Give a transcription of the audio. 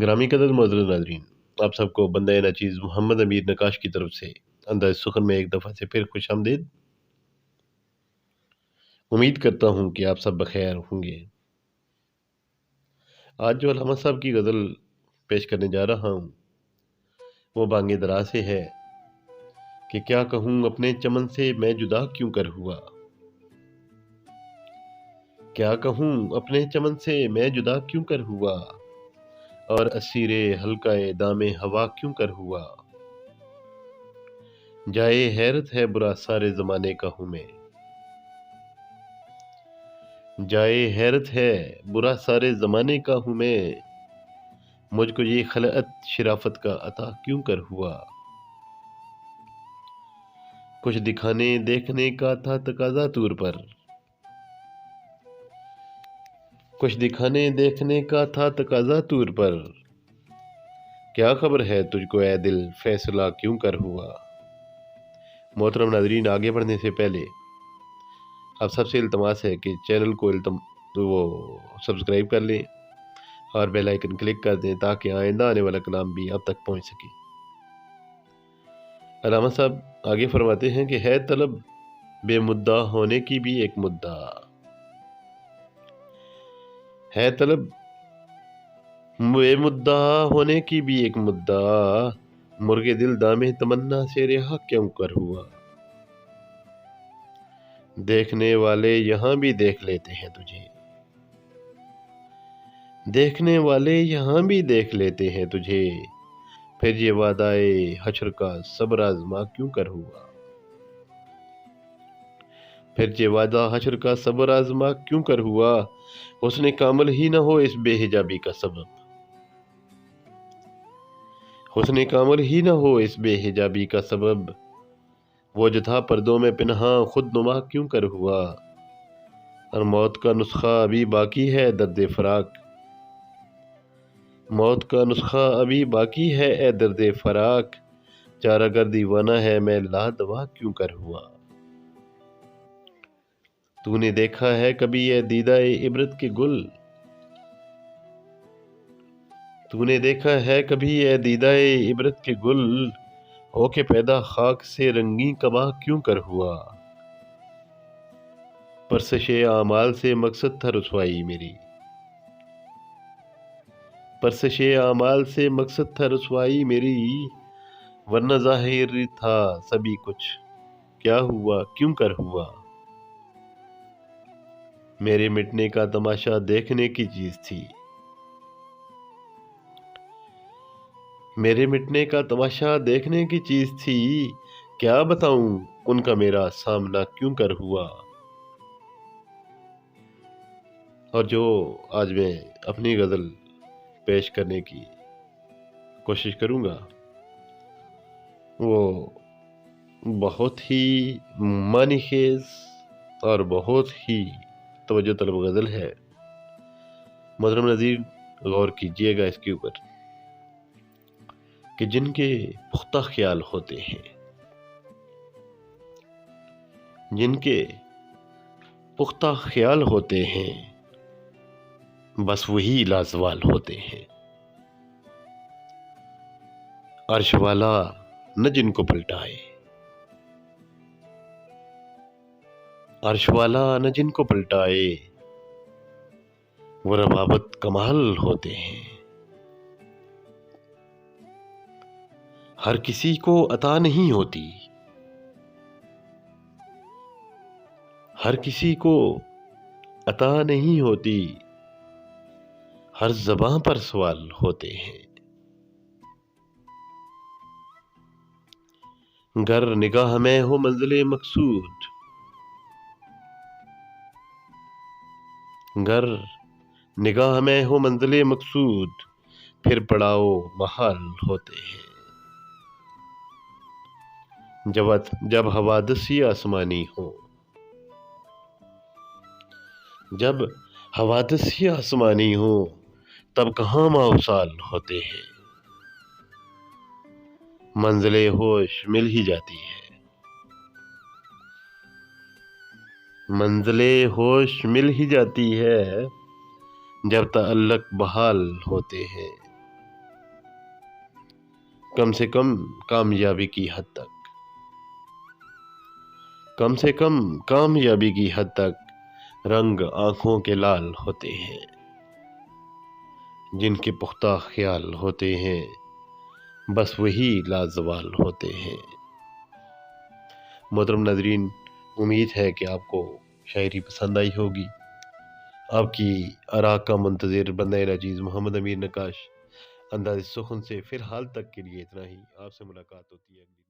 ग्रामी कदर मोअज़्ज़ज़ नाज़रीन, आप सबको बंदा नाचीज़ मोहम्मद अमीर नकाश की तरफ से अंदाज़ सुखन में एक दफ़ा से फिर खुशामदीद। उम्मीद करता हूँ कि आप सब बखैर होंगे। आज जो अल्लामा साहब की गज़ल पेश करने जा रहा हूँ वो बांगे दरा से है कि क्या कहूँ अपने चमन से मैं जुदा क्यों कर हुआ। क्या कहूँ अपने चमन से मैं जुदा क्यों कर हुआ, और असीरे हल्काए दामे हवा क्यों कर हुआ। जाए हैरत है बुरा सारे ज़माने का हूँ मैं, जाए हैरत है बुरा सारे ज़माने का हूँ मैं, मुझको ये खलअत शराफत का अता क्यों कर हुआ। कुछ दिखाने देखने का था तकाज़ा तूर पर, कुछ दिखाने देखने का था तकाज़ा तूर पर, क्या खबर है तुझको ए दिल फैसला क्यों कर हुआ। मोहतरम नाज़रीन, आगे बढ़ने से पहले आप सबसे इल्तमास है कि चैनल को सब्सक्राइब कर लें और बेल आइकन क्लिक कर दें ताकि आइंदा आने वाला कलाम भी आप तक पहुंच सके। अल्लामा साहब आगे फरमाते हैं कि है तलब बेमुद्दा होने की भी एक मुद्दा, है तलब बेमुद्दा होने की भी एक मुद्दा, मुर्गे दिल दामे तमन्ना से रिहा क्यों कर हुआ। देखने वाले यहाँ भी देख लेते हैं तुझे, देखने वाले यहाँ भी देख लेते हैं तुझे, फिर ये वादाए हश्र का सब्र आज़मा क्यों कर हुआ। फिर ये वादा हश्र का सब्र आज़मा क्यों कर हुआ, हुस्न कामल ही न हो इस बेहिजाबी का सबब, हुस्न कामल ही न हो इस बेहिजाबी का सबब, वो जो था पर्दों में पिन्हा खुद नुमा क्यों कर हुआ। और मौत का नुस्खा अभी बाकी है दर्द फराक, मौत का नुस्खा अभी बाकी है ए दर्द फराक, चारागर दीवाना है मैं ला दवा क्यों कर हुआ। तूने देखा है कभी ये दीदाए इबरत के गुल, तूने देखा है कभी ये दीदाए इबरत के गुल, होके पैदा खाक से रंगी कबा क्यों कर हुआ। परसशे आमाल से मकसद था रुसवाई मेरी, परसशे आमाल से मकसद था रुसवाई मेरी, वरना ज़ाहिर था सभी कुछ क्या हुआ क्यों कर हुआ। मेरे मिटने का तमाशा देखने की चीज़ थी, मेरे मिटने का तमाशा देखने की चीज़ थी, क्या बताऊं उनका मेरा सामना क्यों कर हुआ। और जो आज मैं अपनी गज़ल पेश करने की कोशिश करूंगा वो बहुत ही मानी खेज और बहुत ही तवज्जो तलब गज़ल है। मोहतरम नज़ीर गौर कीजिएगा इसके ऊपर कि जिनके पुख्ता ख्याल होते हैं, जिनके पुख्ता ख्याल होते हैं, बस वही लाजवाल होते हैं। अर्श वाला न जिनको पलटाए, अर्श वाला न जिनको पलटाए, वो रबाबत कमाल होते हैं। हर किसी को अता नहीं होती, हर किसी को अता नहीं होती, हर ज़बां पर सवाल होते हैं। गर निगाह में हो मंज़िले मकसूद, गर निगाह में हो मंज़िले मकसूद, फिर पड़ाओ महाल होते हैं। जब हवादसी आसमानी हो, जब हवादसी आसमानी हो, तब कहाँ माउसाल होते हैं। मंज़िले होश मिल ही जाती है, मंज़िले होश मिल ही जाती है, जब तअल्लुक़ बहाल होते हैं। کم سے کم کامیابی کی حد تک، کم سے کم کامیابی کی حد تک رنگ آنکھوں کے لال ہوتے ہیں، جن کے پختہ خیال ہوتے ہیں بس وہی لازوال ہوتے ہیں۔ محترم ناظرین، امید ہے کہ آپ کو شاعری پسند آئی ہوگی۔ آپ کی آراء کا منتظر بندہ ناچیز محمد امیر نقاش، انداز سخن سے فی الحال تک کے لیے اتنا ہی۔ آپ سے ملاقات ہوتی ہے۔